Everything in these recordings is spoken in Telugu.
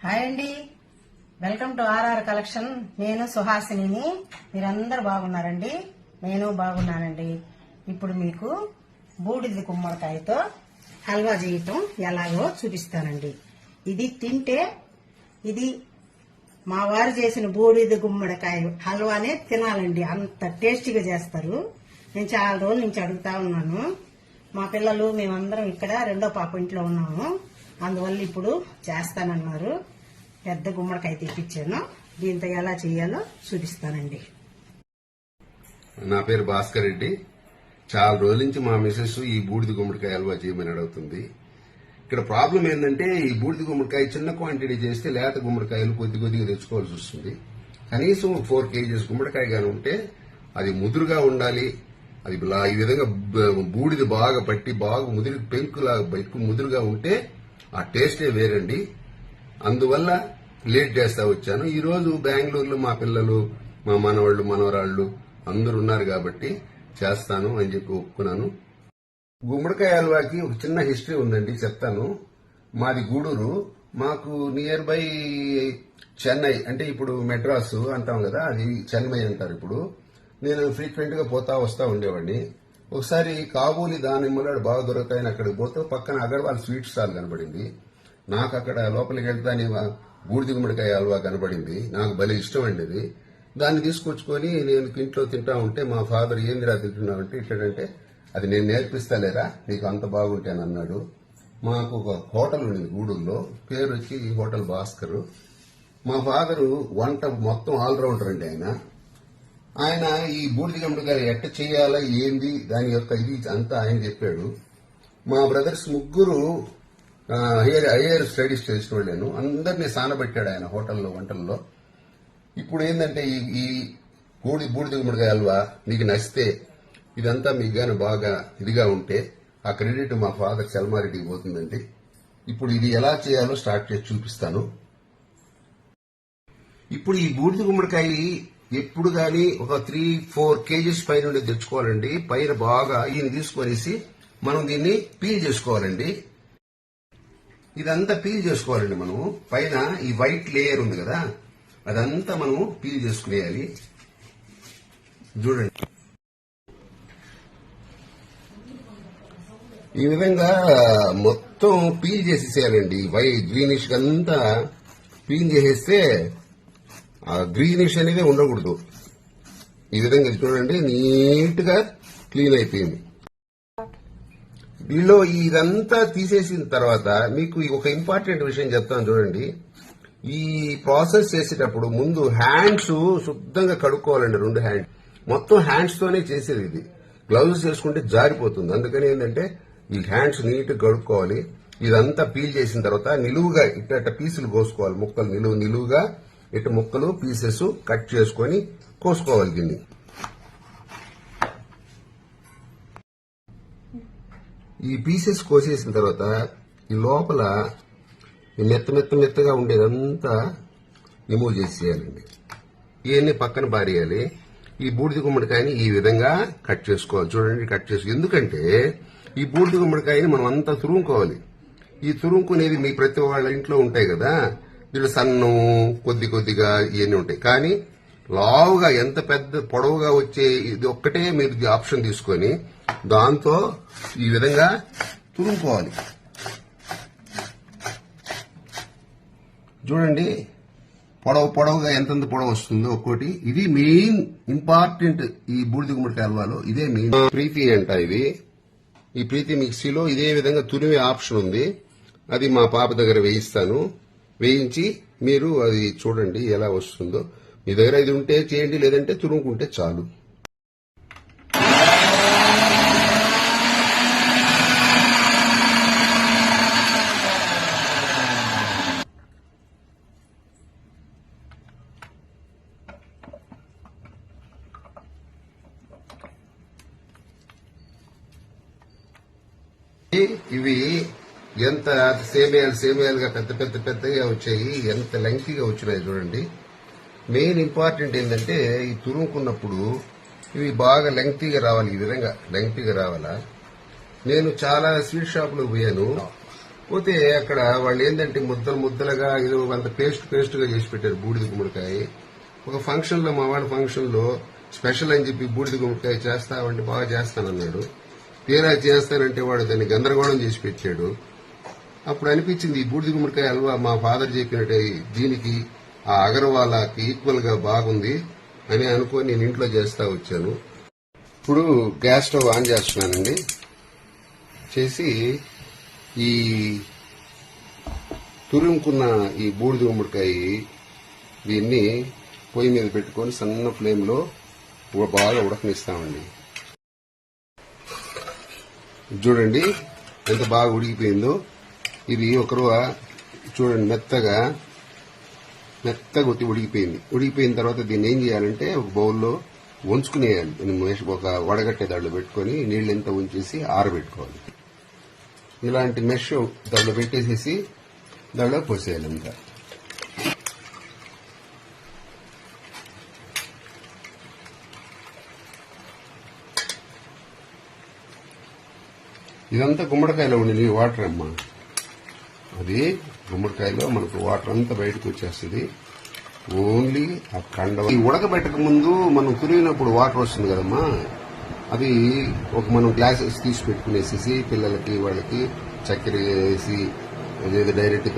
హాయ్ అండి, వెల్కమ్ టు ఆర్ఆర్ కలెక్షన్. నేను సుహాసిని. మీరందరూ బాగున్నారండి? నేను బాగున్నానండి. ఇప్పుడు మీకు బూడిద గుమ్మడికాయతో హల్వా చేయటం ఎలాగో చూపిస్తానండి. ఇది తింటే ఇది మా వారు చేసిన బూడిద గుమ్మడికాయ హల్వానే తినాలండి, అంత టేస్టీగా చేస్తారు. నేను చాలా రోజుల నుంచి అడుగుతా ఉన్నాను. మా పిల్లలు మేమందరం ఇక్కడ రెండో పాప ఇంట్లో ఉన్నాము, అందువల్ల ఇప్పుడు చేస్తానన్నారు. పెద్ద గుమ్మడికాయ తెప్పించాను. దీంతో ఎలా చేయాలో చూపిస్తానండి. నా పేరు భాస్కర్ రెడ్డి. చాలా రోజుల నుంచి మా మిసెస్ ఈ బూడిద గుమ్మడికాయ హల్వా చేయమని అడుగుతుంది. ఇక్కడ ప్రాబ్లం ఏంటంటే ఈ బూడిద గుమ్మడికాయ చిన్న క్వాంటిటీ చేస్తే లేత గుమ్మడికాయలు కొద్ది కొద్దిగా తెచ్చుకోవాల్సి వస్తుంది. కనీసం 4 kgs గుమ్మడికాయ గాని ఉంటే అది ముదురుగా ఉండాలి. అది ఈ విధంగా బూడిద బాగా పట్టి బాగా పెంకులాగా ఎక్కువ ముదురుగా ఉంటే ఆ టేస్టే వేరండి. అందువల్ల లేట్ చేస్తా వచ్చాను. ఈ రోజు బెంగళూరులో మా పిల్లలు, మా మనవాళ్లు, మనవరాళ్లు అందరూ ఉన్నారు కాబట్టి చేస్తాను అని చెప్పి ఒప్పుకున్నాను. గుమ్మడికాయ హల్వాకి ఒక చిన్న హిస్టరీ ఉందండి, చెప్తాను. మాది గూడూరు. మాకు నియర్ బై చెన్నై, అంటే ఇప్పుడు మెడ్రాసు అంటాం కదా, అది చెన్నై అంటారు ఇప్పుడు. నేను ఫ్రీక్వెంట్ గా పోతా వస్తా ఉండేవాడిని. ఒకసారి కాబూలి దానిమ్మలాడు బాగా దొరుకుతాయని అక్కడికి పోతే పక్కన అగర్వాల్ స్వీట్ స్టాల్ కనబడింది. నాకు అక్కడ లోపలికి వెళ్తాని బూడిద గుమ్మడికాయ హల్వా కనబడింది. నాకు భలే ఇష్టం అండి అది. దాన్ని తీసుకొచ్చుకొని నేను ఇంట్లో తింటా ఉంటే మా ఫాదర్ ఏందిరా తింటున్నావంటే ఇట్లాంటే అది నేను నేర్పిస్తాలేరా నీకు అంత బాగుంటే అని అన్నాడు. మాకు ఒక హోటల్ ఉంది గూడూరులో, పేరు వచ్చి హోటల్ భాస్కర్. మా ఫాదరు వంట మొత్తం ఆల్రౌండర్ అండి ఆయన ఈ బూడిద గుమ్మడికాయ ఎట్ట చేయాలా ఏంది దాని యొక్క ఇది అంతా ఆయన చెప్పాడు. మా బ్రదర్స్ ముగ్గురు హైయర్ స్టడీస్ చేసిన వాళ్ళను అందరినీ సానబెట్టాడు ఆయన హోటల్లో వంటల్లో. ఇప్పుడు ఏంటంటే ఈ బూడిద గుమ్మడికాయ హల్వా మీకు నచ్చితే ఇదంతా మీకు గాని బాగా ఇదిగా ఉంటే ఆ క్రెడిట్ మా ఫాదర్ చల్మారెడ్డికి పోతుందండి. ఇప్పుడు ఇది ఎలా చేయాలో స్టార్ట్ చేసి చూపిస్తాను. ఇప్పుడు ఈ బూడిద గుమ్మడికాయ ఎప్పుడు గాని ఒక 3-4 kgs పైన తెచ్చుకోవాలండి. పైన బాగా ఈయన తీసుకొనేసి మనం దీన్ని పీల్ చేసుకోవాలండి. ఇదంతా పీల్ చేసుకోవాలండి. మనము పైన ఈ వైట్ లేయర్ ఉంది కదా, అదంతా మనము పీల్ చేసుకునేయాలి. చూడండి, ఈ విధంగా మొత్తం పీల్ చేసేసేయాలండి. గ్రీనిష్ అంతా పీల్ చేసేస్తే ఆ గ్రీనిష్ అనేది ఉండకూడదు. ఈ విధంగా చూడండి, నీట్ గా క్లీన్ అయిపోయింది. దీనిలో ఇదంతా తీసేసిన తర్వాత మీకు ఒక ఇంపార్టెంట్ విషయం చెప్తాను చూడండి. ఈ ప్రాసెస్ చేసేటప్పుడు ముందు హ్యాండ్స్ శుద్ధంగా కడుక్కోవాలండి. 2 హ్యాండ్స్ మొత్తం హ్యాండ్స్ తోనే చేసేది. ఇది గ్లౌజ్ చేసుకుంటే జారిపోతుంది. అందుకని ఏంటంటే ఈ హ్యాండ్స్ నీట్ గా కడుక్కోవాలి. ఇదంతా పీల్ చేసిన తర్వాత నిలువుగా ఇట్ట పీసులు కోసుకోవాలి. ముక్కలు నిలువుగా ఇటు ముక్కలు పీసెస్ కట్ చేసుకొని కోసుకోవాలి. దీన్ని ఈ పీసెస్ కోసేసిన తర్వాత ఈ లోపల మెత్తగా ఉండేదంతా రిమూవ్ చేసేయాలండి. ఇవన్నీ పక్కన బారేయాలి. ఈ బూడిద గుమ్మడికాయని ఈ విధంగా కట్ చేసుకోవాలి. చూడండి, కట్ చేసుకో. ఎందుకంటే ఈ బూడిద గుమ్మడికాయని మనం అంతా తురుముకోవాలి. ఈ తురుముకునేది మీ ప్రతి వాళ్ళ ఇంట్లో ఉంటాయి కదా, వీళ్ళు సన్నం కొద్దిగా ఇవన్నీ ఉంటాయి. కానీ లావుగా ఎంత పెద్ద పొడవుగా వచ్చే ఇది ఒక్కటే మీరు ఆప్షన్ తీసుకొని దాంతో ఈ విధంగా తురుముకోవాలి. చూడండి, పొడవుగా ఎంతంత పొడవు వస్తుందో ఒక్కోటి. ఇది మెయిన్ ఇంపార్టెంట్ ఈ బూడిద గుమ్మడికాయ హల్వాలో. ఇదే మెయిన్. ప్రీతి అంట ఇది. ఈ ప్రీతి మిక్సీలో ఇదే విధంగా తురిమే ఆప్షన్ ఉంది. అది మా పాప దగ్గర వేయిస్తాను. వేయించి మీరు అది చూడండి ఎలా వస్తుందో. మీ దగ్గర ఇది ఉంటే చేయండి, లేదంటే తురుముకుంటే చాలు. ఇవి ఎంత సేమియాలుగా పెద్దగా వచ్చాయి, ఎంత లెంగ్తీగా వచ్చినాయి చూడండి. మెయిన్ ఇంపార్టెంట్ ఏంటంటే ఈ తురుముకున్నప్పుడు ఇవి బాగా లెంగ్తీగా రావాలి. ఈ విధంగా లెంగ్తీగా రావాలా. నేను చాలా స్వీట్ షాపులకు పోయాను. పోతే అక్కడ వాళ్ళు ఏంటంటే ముద్దలుగా ఇది అంత పేస్ట్ గా చేసి పెట్టారు బూడిద గుమ్మడికాయ. ఒక ఫంక్షన్ లో మా వాళ్ళ ఫంక్షన్ లో స్పెషల్ అని చెప్పి బూడిద గుమ్మడికాయ చేస్తావంటే బాగా చేస్తానన్నాడు. తీరా చేస్తానంటే వాడు దాన్ని గందరగోళం చేసి పెట్టాడు. అప్పుడు అనిపించింది ఈ బూడిద గుమ్మడికాయ హల్వా మా ఫాదర్ చెప్పినట్టే దీనికి ఆ అగర్వాలాకి ఈక్వల్ గా బాగుంది అని అనుకుని నేను ఇంట్లో చేస్తా వచ్చాను. ఇప్పుడు గ్యాస్ స్టవ్ ఆన్ చేస్తున్నానండి. చేసి ఈ తురుముకున్న ఈ బూడిద గుమ్మడికాయ దీన్ని పొయ్యి మీద పెట్టుకొని సన్న ఫ్లేమ్ లో బాగా ఉడకనిస్తామండి. చూడండి ఎంత బాగా ఉడికిపోయిందో. ఇది ఒకరు చూడండి మెత్తగా ఉడికిపోయింది. ఉడికిపోయిన తర్వాత దీన్ని ఏం చేయాలంటే ఒక బౌల్లో వంచుకునేయాలి. ఒక వడగట్టే దాంట్లో పెట్టుకుని నీళ్ళంతా ఉంచేసి ఆరబెట్టుకోవాలి. ఇలాంటి మెష్ దాంట్లో పెట్టేసేసి దాంట్లో పోసేయాలి అంతా. ఇదంతా గుమ్మడికాయలో ఉండి వాటర్ అమ్మా. అది గుమ్మడికాయలో మనకు వాటర్ అంతా బయటకు వచ్చేస్తుంది. ఓన్లీ ఆ కండ ఈ ఉడకబెట్టక ముందు మనం తురిగినప్పుడు వాటర్ వస్తుంది కదమ్మా, అది ఒక మనం గ్లాసెస్ తీసి పెట్టుకునేసేసి పిల్లలకి వాళ్ళకి చక్కెర వేసి లేదా డైరెక్ట్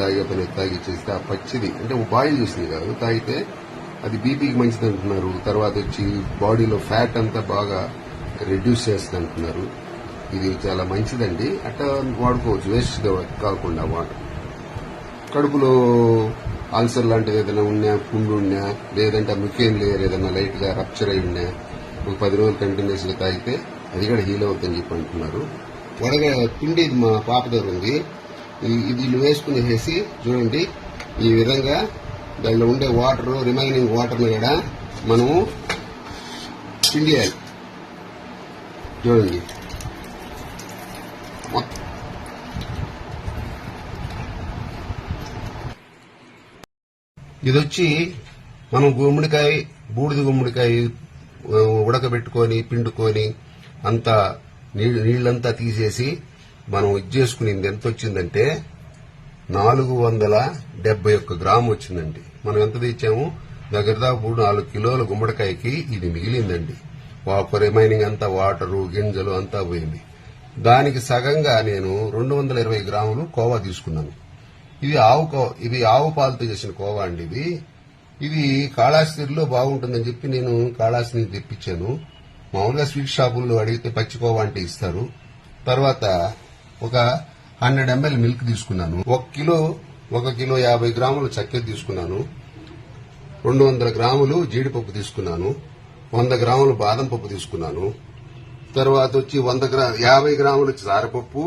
తాగిచ్చేస్తే ఆ పచ్చిది అంటే బాయిల్ చేసింది కాదు తాగితే అది బీపీకి మంచిది అంటున్నారు. తర్వాత వచ్చి బాడీలో ఫ్యాట్ అంతా బాగా రెడ్యూస్ చేస్తుంది అంటున్నారు. ఇది చాలా మంచిదండి. అట్లా వాడుకోవచ్చు వేస్ట్ కాకుండా. వాటర్ కడుపులో ఆల్సర్ లాంటిది ఏదైనా ఉన్నా, పుండు ఉన్నా, లేదంటే ముఖ్యం లేరు ఏదైనా లైట్ గా రప్చర్ అయి ఉన్నా ఒక 10 రోజులు కంటిన్యూస్ గా తాగితే అది కూడా హీల్ అవుతుందని చెప్పి అంటున్నారు. వడగా పిండి మా పాప దగ్గర ఉంది. ఇది వేసుకునేసి చూడండి ఈ విధంగా దానిలో ఉండే వాటర్ రిమైనింగ్ వాటర్ ని కూడా మనము పిండియాలి. చూడండి ఇదొచ్చి మనం బూడిద గుమ్మడికాయ ఉడకబెట్టుకొని పిండుకొని అంతా నీళ్లంతా తీసేసి మనం ఇది చేసుకునింది ఎంత వచ్చిందంటే 471 గ్రాము వచ్చిందండి. మనం ఎంత తెచ్చాము దగ్గర 4 కిలోల గుమ్మడికాయకి ఇది మిగిలిందండి. రిమైనింగ్ అంతా వాటరు గింజలు అంతా పోయింది. దానికి సగంగా నేను 220 గ్రాములు కోవా తీసుకున్నాను. ఇది ఆవు పాలతో చేసిన కోవా అండి. ఇది కాళాస్తిలో బాగుంటుందని చెప్పి నేను కాళాస్తిని తెప్పించాను. మామూలుగా స్వీట్ షాపుల్లో అడిగితే పచ్చి కోవా అంటే ఇస్తారు. తర్వాత ఒక 100 ml మిల్క్ తీసుకున్నాను. 1 కిలో 50 గ్రాములు చక్కెర తీసుకున్నాను. 200 గ్రాములు జీడిపప్పు తీసుకున్నాను. 100 గ్రాములు బాదం పప్పు తీసుకున్నాను. తర్వాత వచ్చి 50 గ్రాములు సారపప్పు,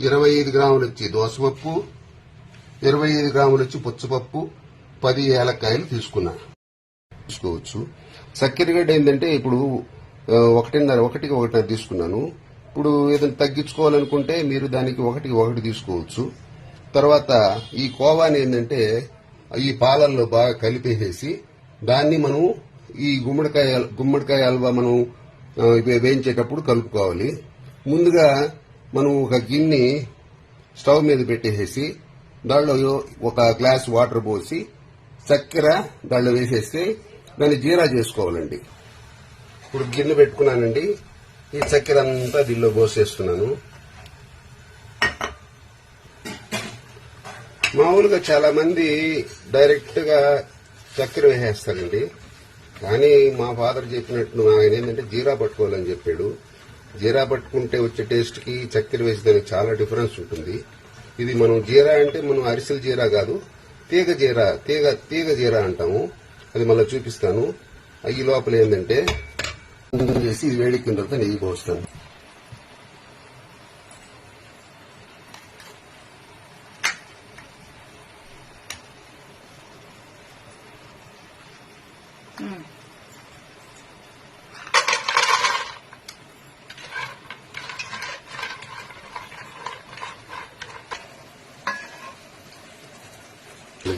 25 గ్రాములు వచ్చి దోసపప్పు, 25 గ్రాములు వచ్చి పుచ్చపప్పు, 10 ఏలక్కాయలు తీసుకోవచ్చు. చక్కెర గడ్డ ఏంటంటే ఇప్పుడు 1.5 తీసుకున్నాను. ఇప్పుడు ఏదైనా తగ్గించుకోవాలనుకుంటే మీరు దానికి 1 తీసుకోవచ్చు. తర్వాత ఈ కోవాని ఏంటంటే ఈ పాలల్లో బాగా కలిపేసేసి దాన్ని మనం ఈ గుమ్మడికాయ హల్వా మనం వేయించేటప్పుడు కలుపుకోవాలి. ముందుగా మనం ఒక గిన్నె స్టవ్ మీద పెట్టేసేసి దానిలో ఒక గ్లాస్ వాటర్ పోసి చక్కెర దానిలో వేసేస్తే దాన్ని జీరా చేసుకోవాలండి. ఇప్పుడు గిన్నె పెట్టుకున్నానండి. ఈ చక్కెర అంతా దీనిలో పోసేస్తున్నాను. మామూలుగా చాలా మంది డైరెక్ట్ గా చక్కెర వేసేస్తారండి. కానీ మా ఫాదర్ చెప్పినట్టు ఆయన ఏంటంటే జీరా పట్టుకోవాలని చెప్పాడు. జీరా పట్టుకుంటే వచ్చే టేస్ట్ కి చక్కెర వేసేదానికి చాలా డిఫరెన్స్ ఉంటుంది. ఇది మనం జీరా అంటే మనం అరిసెల జీరా కాదు, తీగ జీరా అంటాము. అది మళ్ళీ చూపిస్తాను. ఈ లోపల ఏంటంటే చేసి ఇది వేడెక్కిన తర్వాత నెయ్యి పోస్తాను.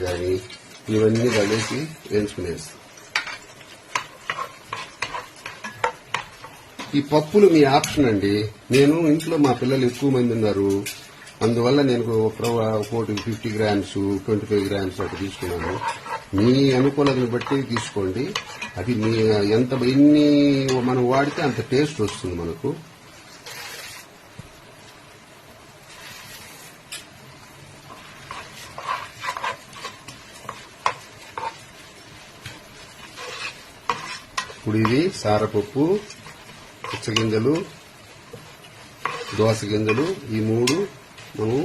కానీ ఇవన్నీ కలిసి వేయించుకునేస్తాం. ఈ పప్పులు మీ ఆప్షన్ అండి. నేను ఇంట్లో మా పిల్లలు ఎక్కువ మంది ఉన్నారు. అందువల్ల నేను ఒకటి 50 గ్రామ్స్ 25 గ్రామ్స్ అటు తీసుకున్నాను. మీ అనుకూలతను బట్టి తీసుకోండి. అది మీ ఎన్ని మనం వాడితే అంత టేస్ట్ వస్తుంది మనకు. ఇప్పుడు ఇది సారపప్పు, పుచ్చగింజలు, దోస గింజలు ఈ 3 మనం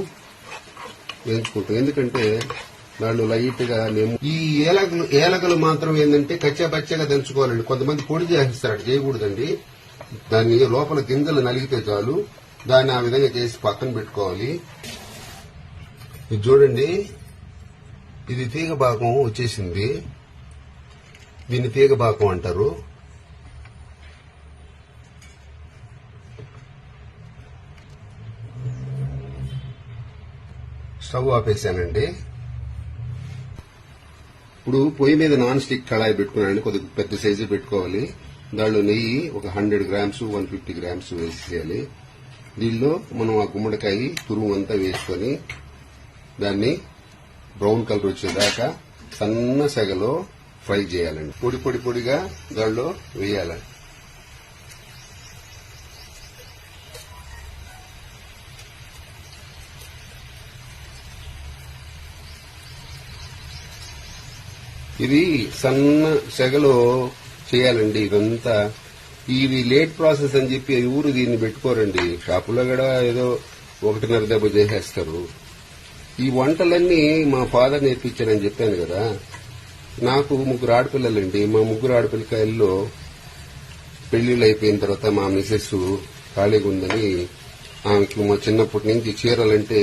వేయించుకుంటాం. ఎందుకంటే వాళ్ళు లైట్ గా ఈ ఏలకలు మాత్రం ఏంటంటే కచ్చా పచ్చగా దంచుకోవాలండి. కొంతమంది పొడి చేస్తారు, అటు చేయకూడదండి. దాన్ని లోపల గింజలు నలిగితే చాలు. దాన్ని ఆ విధంగా చేసి పక్కన పెట్టుకోవాలి. ఇది చూడండి, ఇది తీగ భాగం వచ్చేసింది. దీన్ని తీగ భాగం అంటారు. స్టవ్ ఆపేసానండి. ఇప్పుడు పొయ్యి మీద నాన్ స్టిక్ కళాయి పెట్టుకున్నానండి. కొద్దిగా పెద్ద సైజు పెట్టుకోవాలి. దానిలో నెయ్యి ఒక 100 గ్రామ్స్ 150 గ్రామ్స్ వేసేయాలి. దీనిలో మనం ఆ గుమ్మడికాయ తురుము అంతా వేసుకొని దాన్ని బ్రౌన్ కలర్ వచ్చేదాకా సన్న సెగలో ఫ్రై చేయాలండి. పొడిగా దానిలో వేయాలండి. ఇది సన్న సెగలో చేయాలండి. ఇదంతా ఇది లేట్ ప్రాసెస్ అని చెప్పి ఊరు దీన్ని పెట్టుకోరండి. షాపులో కూడా ఏదో 1.5 దెబ్బ చేసేస్తారు. ఈ వంటలన్నీ మా ఫాదర్ నేర్పించానని చెప్పాను కదా. నాకు 3 ఆడపిల్లలండి. మా 3 ఆడపిల్లకాయల్లో పెళ్లిళ్ళు అయిపోయిన తర్వాత మా మిసెస్ ఖాళీగా ఉందని ఆమెకి మా చిన్నప్పటి నుంచి చీరలంటే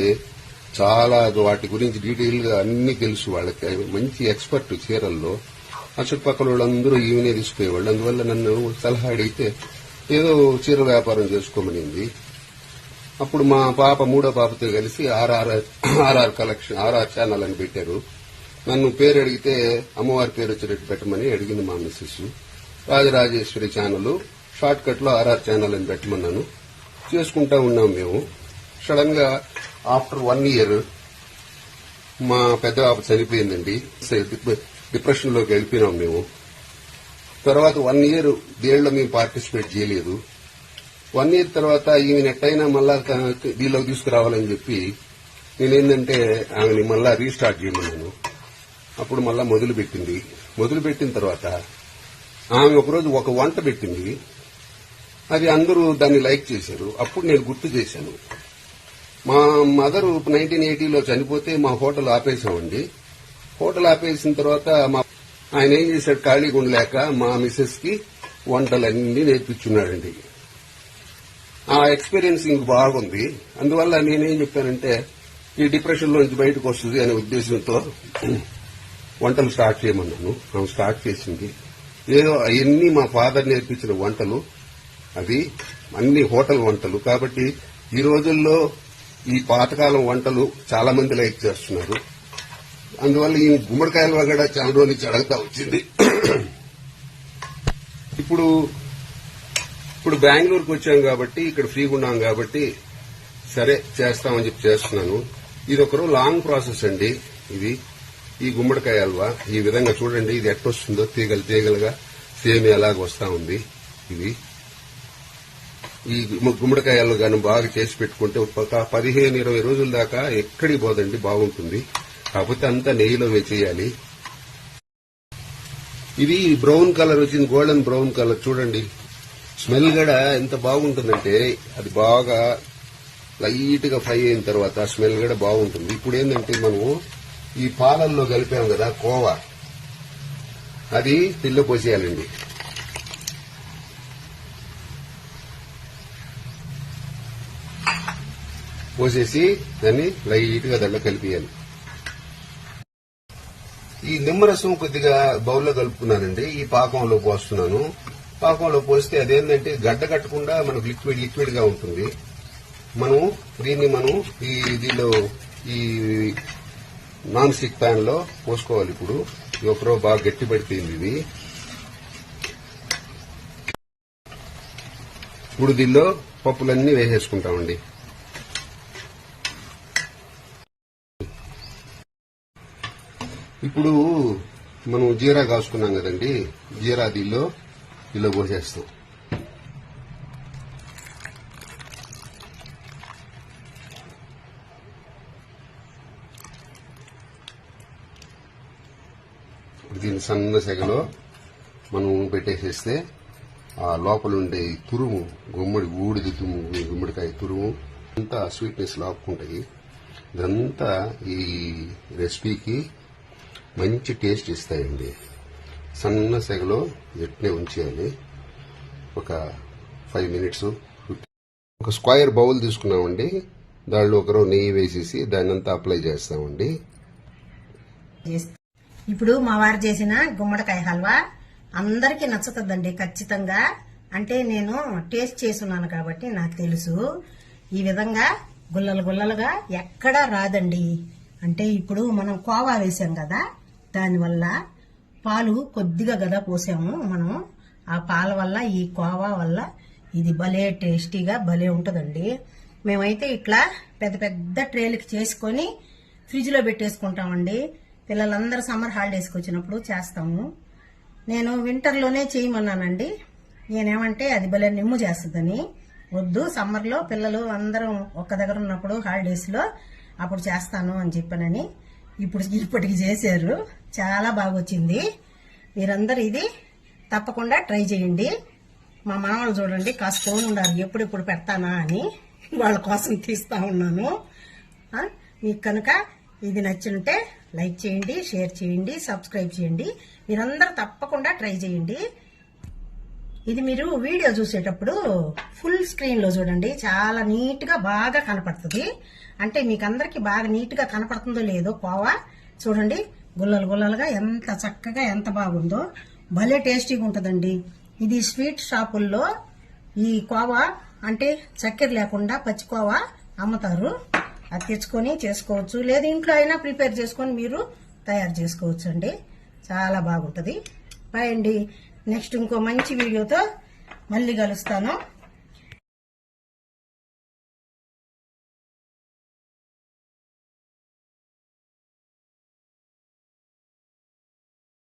చాలా వాటి గురించి డీటెయిల్ గా అన్ని తెలుసు. వాళ్ళకి మంచి ఎక్స్పర్ట్ చీరల్లో. ఆ చుట్టుపక్కల వాళ్ళందరూ ఈమెనే తీసుకుపోయేవాళ్ళు. అందువల్ల నన్ను సలహా అడిగితే ఏదో చీర వ్యాపారం చేసుకోమనింది. అప్పుడు మా పాప 3వ పాపతో కలిసి ఆర్ఆర్ కలెక్షన్ ఆర్ఆర్ ఛానల్ అని పెట్టారు. నన్ను పేరు అడిగితే అమ్మవారి పేరు వచ్చేటట్టు పెట్టమని అడిగింది మా missus. Rajarajeshwari channel short cut లో ఆర్ఆర్ ఛానల్ అని పెట్టమన్నాను. చేసుకుంటా ఉన్నాం మేము. సడన్ గా ఆఫ్టర్ 1 ఇయర్ మా పెద్ద పాప చనిపోయిందండి. డిప్రెషన్ లోకి వెళ్ళిపోయినాం మేము. తర్వాత 1 ఇయర్ దేనిలో మేము పార్టిసిపేట్ చేయలేదు. 1 ఇయర్ తర్వాత ఈమె ఎట్టయినా మళ్ళా దీనిలోకి తీసుకురావాలని చెప్పి నేనేందంటే ఆమెని మళ్ళా రీస్టార్ట్ చేయమన్నాను. అప్పుడు మళ్ళా మొదలుపెట్టింది. మొదలుపెట్టిన తర్వాత ఆమె ఒకరోజు ఒక వంట పెట్టింది. అది అందరూ దాన్ని లైక్ చేశారు. అప్పుడు నేను గుర్తు చేశాను. మా మదర్ 1980లో చనిపోతే మా హోటల్ ఆపేసామండి. హోటల్ ఆపేసిన తర్వాత ఆయన ఏం చేశాడు, ఖాళీగా ఉండలేక మా మిసెస్ కి వంటలన్నీ నేర్పించున్నాడండి. ఆ ఎక్స్పీరియన్స్ ఇంక బాగుంది. అందువల్ల నేనేం చెప్పానంటే ఈ డిప్రెషన్ లోంచి బయటకు వస్తుంది అనే ఉద్దేశంతో వంటలు స్టార్ట్ చేయమన్నాను. ఆమె స్టార్ట్ చేసింది. ఏదో అవన్నీ మా ఫాదర్ నేర్పించిన వంటలు, అది అన్ని హోటల్ వంటలు. కాబట్టి ఈ రోజుల్లో ఈ పాతకాలం వంటలు చాలా మంది లైక్ చేస్తున్నారు. అందువల్ల ఈ గుమ్మడికాయల వగడ చాలా రోజుల నుంచి అడగతా వచ్చింది. ఇప్పుడు బెంగళూరుకు వచ్చాం కాబట్టి ఇక్కడ ఫ్రీగా ఉన్నాం కాబట్టి సరే చేస్తామని చెప్పి చేస్తున్నాను. ఇది ఒకరు లాంగ్ ప్రాసెస్ అండి. ఇది ఈ గుమ్మడికాయ హల్వా ఈ విధంగా చూడండి. ఇది ఎట్టొస్తుందో తీగలుగా సేమ్ ఎలాగ వస్తా ఉంది. ఇది ఈ గుమ్మడికాయలు గాను బాగా చేసి పెట్టుకుంటే ఒక 15-20 రోజుల దాకా ఎక్కడికి పోదండి, బాగుంటుంది. కాకపోతే అంతా నెయ్యిలో వేచేయాలి. ఇది బ్రౌన్ కలర్ వచ్చింది, గోల్డెన్ బ్రౌన్ కలర్ చూడండి. స్మెల్ కూడా ఎంత బాగుంటుందంటే అది బాగా లైట్ గా ఫ్రై అయిన తర్వాత స్మెల్ కూడా బాగుంటుంది. ఇప్పుడు ఏంటంటే మనము ఈ పాలల్లో కలిపాం కదా కోవా, అది తిల్లో పోసేయాలండి. పోసేసి దాన్ని లైట్ గా దాంట్లో కలిపియాలి. ఈ నిమ్మరసం కొద్దిగా బౌల్లో కలుపుకున్నానండి. ఈ పాకంలో పోస్తున్నాను. పాకంలో పోస్తే అదేంటంటే గడ్డ కట్టకుండా మనకు లిక్విడ్ గా ఉంటుంది. దీన్ని దీనిలో ఈ నాన్ స్టిక్ ప్యాన్ లో పోసుకోవాలి. ఇప్పుడు ఒకరో బాగా గట్టి పడిపోయింది ఇది. ఇప్పుడు దీనిలో పప్పులన్నీ వేసేసుకుంటామండి. ఇప్పుడు మనం జీరా కాసుకున్నాం కదండి, జీరా దీనిలో పోసేస్తాం. దీని సన్న సెగలో మనం పెట్టేసేస్తే ఆ లోపల ఉండే తురుము గుమ్మడికాయ తురుము అంతా స్వీట్నెస్ లాక్కుంటాయి. ఇదంతా ఈ రెసిపీకి మంచి టేస్ట్ ఇస్తాయండి. సన్న సెగలో ఎట్నే ఉంచేయాలి. ఒక 5 మినిట్స్. ఒక స్క్వేర్ బౌల్ తీసుకున్నామండి, దానిలో ఒకరో నెయ్యి వేసేసి దాన్ని అంతా అప్లై చేస్తామండి. ఇప్పుడు మా వారు చేసిన గుమ్మడికాయ హల్వా అందరికీ నచ్చుతుందండి ఖచ్చితంగా. అంటే నేను టేస్ట్ చేసున్నాను కాబట్టి నాకు తెలుసు. ఈ విధంగా గుల్లలుగా ఎక్కడా రాదండి. అంటే ఇప్పుడు మనం కోవా వేసాం కదా, దానివల్ల పాలు కొద్దిగా కదా పోసాము మనం. ఆ పాల వల్ల ఈ కోవా వల్ల ఇది భలే టేస్టీగా భలే ఉంటుందండి. మేమైతే ఇట్లా పెద్ద పెద్ద ట్రేలకి చేసుకొని ఫ్రిడ్జ్ లో పెట్టేసుకుంటామండి. పిల్లలందరూ సమ్మర్ హాలిడేస్కి వచ్చినప్పుడు చేస్తాము. నేను వింటర్లోనే చేయమన్నానండి. నేనేమంటే అది భలే నిమ్ము చేస్తుందని, వద్దు సమ్మర్లో పిల్లలు అందరం ఒక్క దగ్గర ఉన్నప్పుడు హాలిడేస్లో అప్పుడు చేస్తాను అని చెప్పానని ఇప్పటికి చేశారు. చాలా బాగా వచ్చింది. మీరందరూ ఇది తప్పకుండా ట్రై చేయండి. మా మామలు చూడండి కాస్త ఉన్నారు, ఎప్పుడెప్పుడు పెడతానా అని వాళ్ళ కోసం తీస్తా ఉన్నాను. మీకు కనుక ఇది నచ్చుంటే లైక్ చేయండి, షేర్ చేయండి, సబ్స్క్రైబ్ చేయండి. మీరందరూ తప్పకుండా ట్రై చేయండి. ఇది మీరు వీడియో చూసేటప్పుడు ఫుల్ స్క్రీన్ లో చూడండి, చాలా నీట్ గా బాగా కనపడుతుంది. అంటే మీకు అందరికి బాగా నీట్ గా కనపడుతుందో లేదో కోవా చూడండి, గుల్లలుగా ఎంత చక్కగా ఎంత బాగుందో, భలే టేస్టీగా ఉంటుందండి. ఇది స్వీట్ షాపుల్లో ఈ కోవా అంటే చక్కెర లేకుండా పచ్చి కోవా అమ్ముతారు. అది తెచ్చుకొని చేసుకోవచ్చు, లేదా ఇంట్లో అయినా ప్రిపేర్ చేసుకొని మీరు తయారు చేసుకోవచ్చు అండి. చాలా బాగుంటుంది. బాయ్ అండి. నెక్స్ట్ ఇంకో మంచి వీడియోతో మళ్ళీ కలుస్తాను.